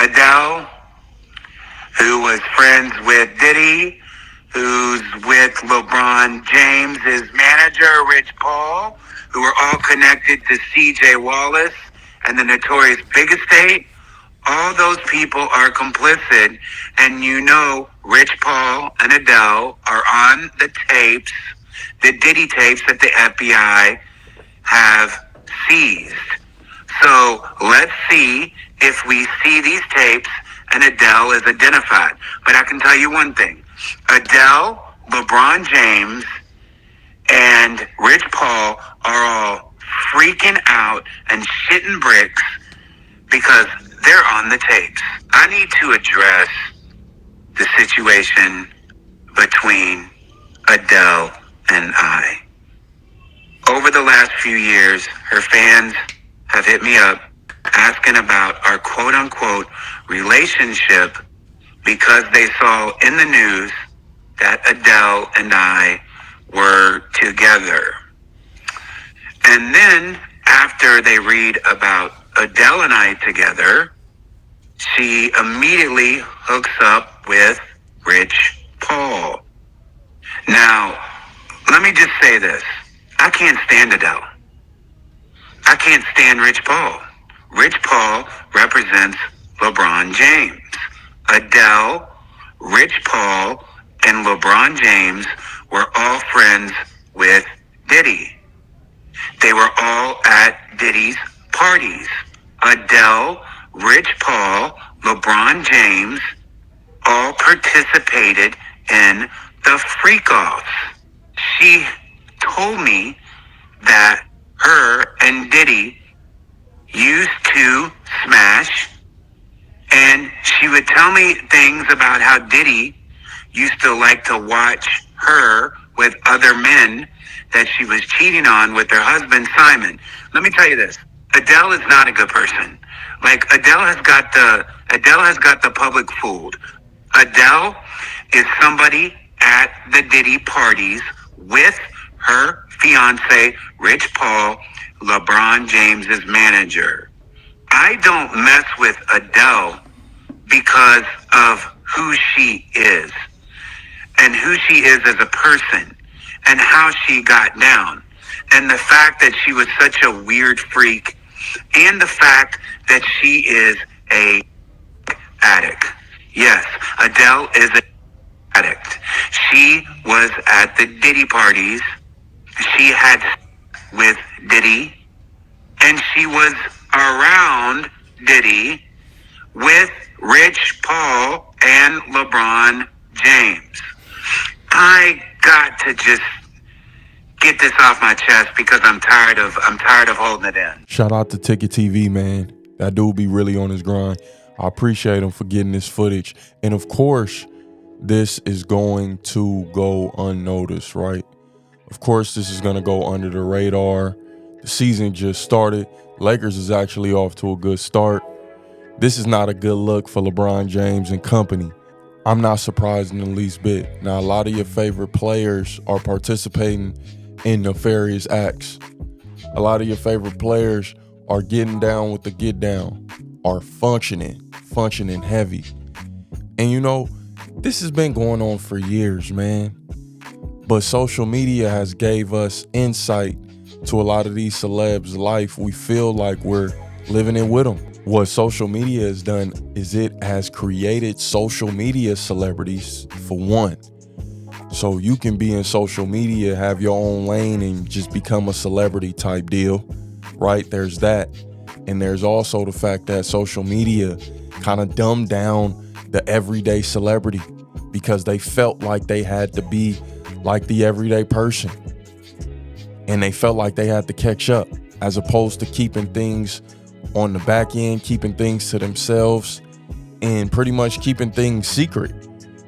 Adele, who was friends with Diddy, who's with LeBron James, his manager, Rich Paul, who are all connected to C.J. Wallace and the Notorious Big Estate. All those people are complicit, and you know Rich Paul and Adele are on the tapes, the Diddy tapes that the FBI have seized. So let's see if we see these tapes and Adele is identified. But I can tell you one thing. Adele, LeBron James, and Rich Paul are all freaking out and shitting bricks because they're on the tapes. I need to address the situation between Adele and I. Over the last few years, her fans have hit me up asking about our quote-unquote relationship because they saw in the news that Adele and I were together. And then after they read about Adele and I together, she immediately hooks up with Rich Paul. Now, let me just say this. I can't stand Adele. I can't stand Rich Paul. Rich Paul represents LeBron James. Adele, Rich Paul, and LeBron James were all friends with Diddy. They were all at Diddy's parties. Adele, Rich Paul, LeBron James all participated in the freak-offs. She told me that her and Diddy used to smash, and she would tell me things about how Diddy used to like to watch her with other men that she was cheating on with her husband, Simon. Let me tell you this. Adele is not a good person. Like, Adele has got the public fooled. Adele is somebody at the Diddy parties with her fiance, Rich Paul, LeBron James's manager. I don't mess with Adele because of who she is and who she is as a person and how she got down and the fact that she was such a weird freak and the fact that she is a addict. Yes, Adele is an addict. She was at the Diddy parties. She had with Diddy, and she was around Diddy with Rich Paul and LeBron James. I got to just get this off my chest because I'm tired of holding it in. Shout out to Ticket TV, man. That dude be really on his grind. I appreciate him for getting this footage. And of course, this is going to go unnoticed, right? Of course, this is going to go under the radar. The season just started. Lakers is actually off to a good start. This is not a good look for LeBron James and company. I'm not surprised in the least bit. Now, a lot of your favorite players are participating in nefarious acts. A lot of your favorite players are getting down with the get down, are functioning heavy. And you know, this has been going on for years, man. But social media has gave us insight to a lot of these celebs' life. We feel like we're living it with them. What social media has done is it has created social media celebrities, for one. So you can be in social media, have your own lane, and just become a celebrity type deal, right? There's that. And there's also the fact that social media kind of dumbed down the everyday celebrity because they felt like they had to be like the everyday person. And they felt like they had to catch up, as opposed to keeping things on the back end, keeping things to themselves, and pretty much keeping things secret.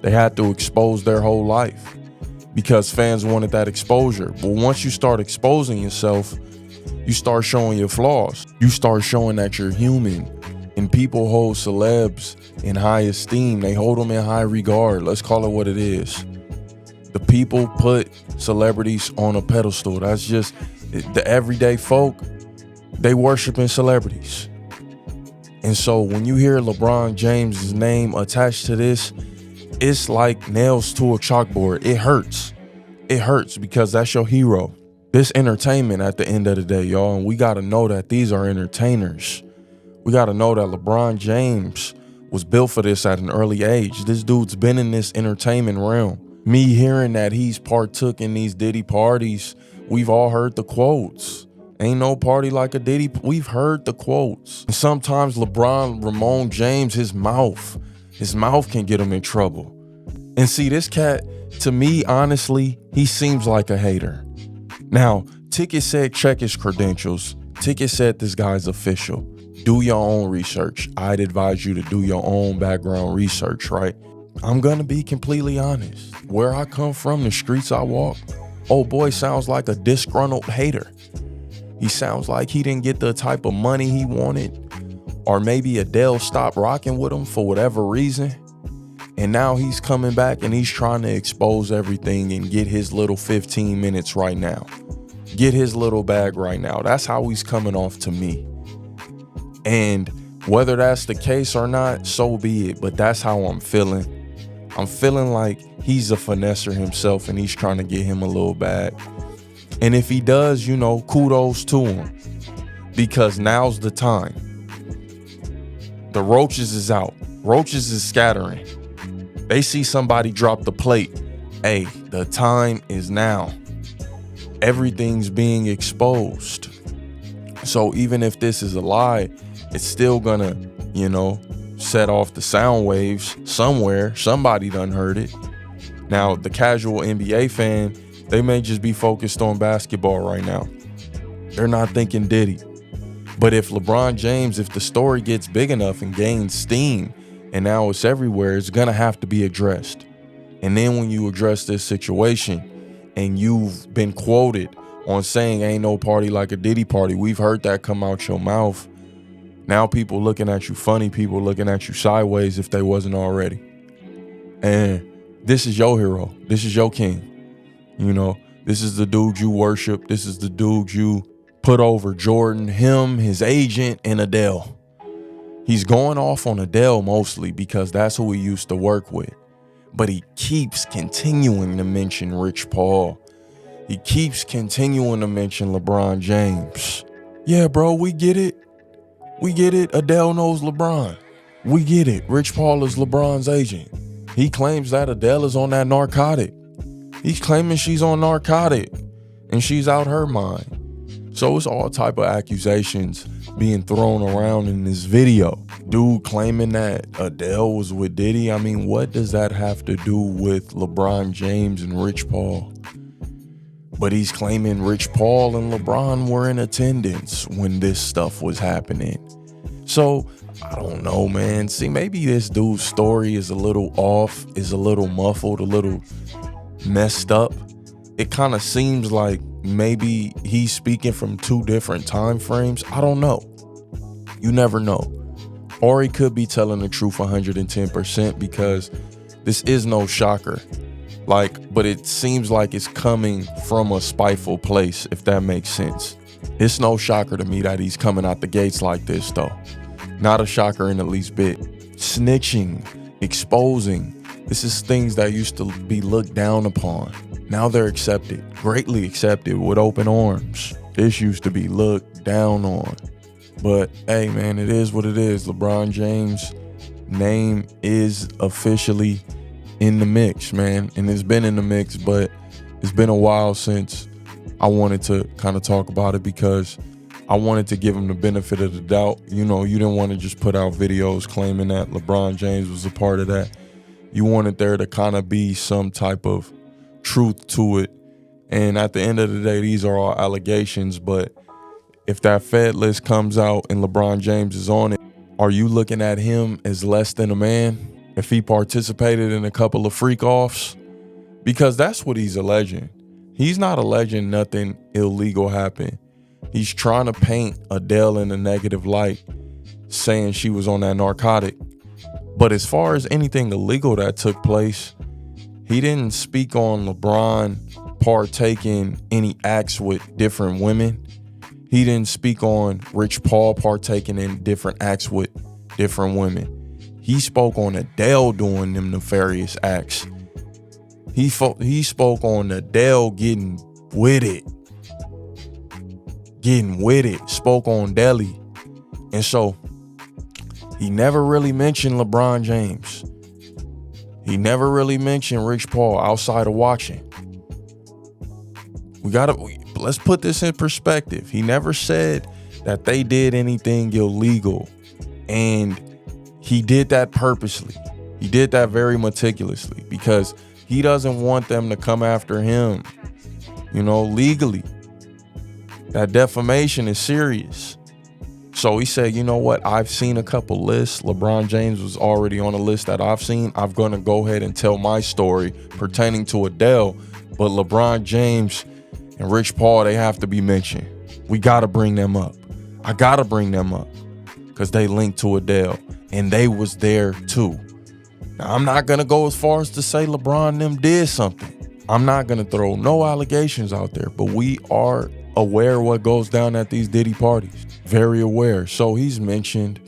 They had to expose their whole life because fans wanted that exposure. But once you start exposing yourself, you start showing your flaws. You start showing that you're human. And people hold celebs in high esteem. They hold them in high regard. Let's call it what it is. The people put celebrities on a pedestal. That's just the everyday folk. They worshiping celebrities. And so when you hear LeBron James' name attached to this, it's like nails to a chalkboard. It hurts. It hurts because that's your hero. This entertainment at the end of the day, y'all. And we got to know that these are entertainers. We got to know that LeBron James was built for this at an early age. This dude's been in this entertainment realm. Me hearing that he's partook in these Diddy parties, we've all heard the quotes. Ain't no party like a Diddy. We've heard the quotes. And sometimes Ramon James, his mouth can get him in trouble. And see, this cat, to me, honestly, he seems like a hater. Now, Ticket said check his credentials. Ticket said this guy's official. Do your own research. I'd advise you to do your own background research, right? I'm gonna be completely honest. Where I come from, the streets I walk, old boy sounds like a disgruntled hater. He sounds like he didn't get the type of money he wanted, or maybe Adele stopped rocking with him for whatever reason. And now he's coming back and he's trying to expose everything and get his little 15 minutes right now. Get his little bag right now. That's how he's coming off to me. And whether that's the case or not, so be it. But that's how I'm feeling. I'm feeling like he's a finesser himself and he's trying to get him a little bag. And if he does, kudos to him. Because now's the time. The roaches is out. Roaches is scattering. They see somebody drop the plate. Hey, the time is now. Everything's being exposed. So even if this is a lie, it's still gonna, set off the sound waves somewhere. Somebody done heard it. Now, the casual NBA fan, they may just be focused on basketball right now. They're not thinking Diddy. But if LeBron James, if the story gets big enough and gains steam, and now it's everywhere, it's gonna have to be addressed. And then when you address this situation and you've been quoted on saying ain't no party like a Diddy party, we've heard that come out your mouth. Now people looking at you funny, people looking at you sideways if they wasn't already. And this is your hero. This is your king. This is the dude you worship. This is the dude you put over Jordan, him, his agent, and Adele. He's going off on Adele mostly because that's who he used to work with. But he keeps continuing to mention Rich Paul. He keeps continuing to mention LeBron James. Yeah, bro, we get it. We get it. Adele knows LeBron. We get it. Rich Paul is LeBron's agent. He claims that Adele is on that narcotic. He's claiming she's on narcotic and she's out her mind. So it's all type of accusations being thrown around in this video. Dude claiming that Adele was with Diddy. I mean, what does that have to do with LeBron James and Rich Paul? But he's claiming Rich Paul and LeBron were in attendance when this stuff was happening. So I don't know, man. See, maybe this dude's story is a little off, is a little muffled, a little messed up. It kind of seems like maybe he's speaking from two different time frames. I don't know. You never know. Or he could be telling the truth 110% because this is no shocker. But it seems like it's coming from a spiteful place, if that makes sense. It's no shocker to me that he's coming out the gates like this, though. Not a shocker in the least bit. Snitching, exposing. This is things that used to be looked down upon. Now they're accepted, greatly accepted with open arms. This used to be looked down on. But hey, man, it is what it is. LeBron James' name is officially in the mix, man. And it's been in the mix, but it's been a while since I wanted to kind of talk about it because I wanted to give him the benefit of the doubt. You didn't want to just put out videos claiming that LeBron James was a part of that. You wanted there to kind of be some type of truth to it. And at the end of the day, these are all allegations. But if that Fed list comes out and LeBron James is on it, are you looking at him as less than a man if he participated in a couple of freak-offs? Because that's what he's alleging. He's not alleging nothing illegal happened. He's trying to paint Adele in a negative light, saying she was on that narcotic. But as far as anything illegal that took place, he didn't speak on LeBron partaking any acts with different women. He didn't speak on Rich Paul partaking in different acts with different women. He spoke on Adele doing them nefarious acts. He spoke on Adele getting with it. Spoke on Delhi. And so he never really mentioned LeBron James. He never really mentioned Rich Paul outside of watching. Let's put this in perspective. He never said that they did anything illegal, and he did that purposely. He did that very meticulously because he doesn't want them to come after him, legally. That defamation is serious. So he said, you know what? I've seen a couple lists. LeBron James was already on a list that I've seen. I'm going to go ahead and tell my story pertaining to Adele. But LeBron James and Rich Paul, they have to be mentioned. We got to bring them up. I got to bring them up because they linked to Adele and they was there too. Now, I'm not going to go as far as to say LeBron and them did something. I'm not going to throw no allegations out there, but we are aware what goes down at these Diddy parties. Very aware. So he's mentioned,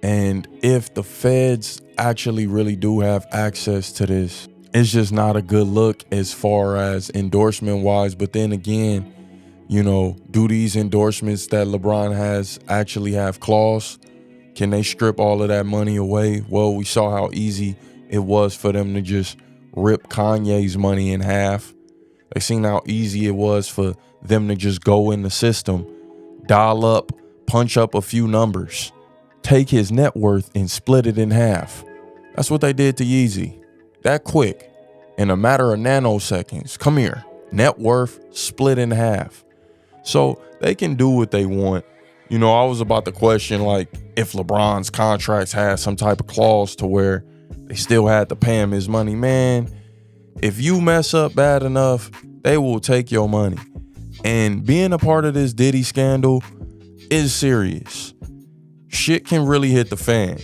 and if the feds actually really do have access to this, it's just not a good look as far as endorsement wise. But then again, do these endorsements that LeBron has actually have clause? Can they strip all of that money away? Well, we saw how easy it was for them to just rip Kanye's money in half. They seen how easy it was for them to just go in the system, dial up, punch up a few numbers, take his net worth and split it in half. That's what they did to Yeezy. That quick, in a matter of nanoseconds. Come here, net worth split in half. So they can do what they want. I was about to question, like, if LeBron's contracts had some type of clause to where they still had to pay him his money. Man, if you mess up bad enough, they will take your money. And being a part of this Diddy scandal is serious. Shit can really hit the fan.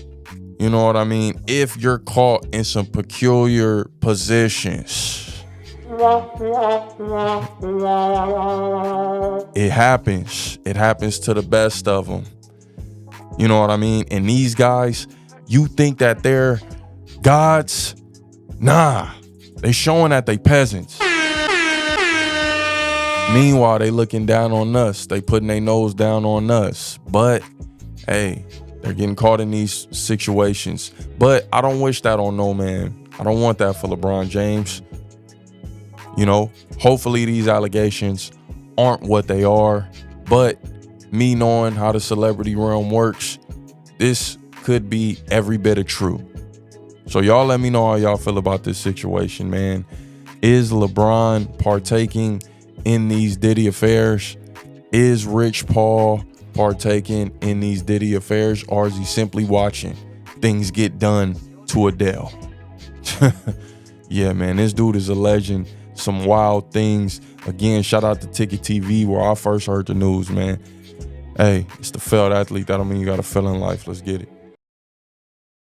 You know what I mean? If you're caught in some peculiar positions. It happens. It happens to the best of them. You know what I mean? And these guys, you think that they're gods? Nah. They showing that they peasants. Meanwhile, they looking down on us. They putting their nose down on us. But, hey, they're getting caught in these situations. But I don't wish that on no man. I don't want that for LeBron James. Hopefully these allegations aren't what they are. But me knowing how the celebrity realm works, this could be every bit of true. So y'all let me know how y'all feel about this situation, man. Is LeBron partaking in these Diddy affairs? Is Rich Paul partaking in these Diddy affairs, or is he simply watching things get done to Adele? Yeah, man, this dude is a legend. Some wild things. Again, shout out to Ticket TV, where I first heard the news, man. Hey, it's the failed athlete. That don't mean you got to fail in life. Let's get it.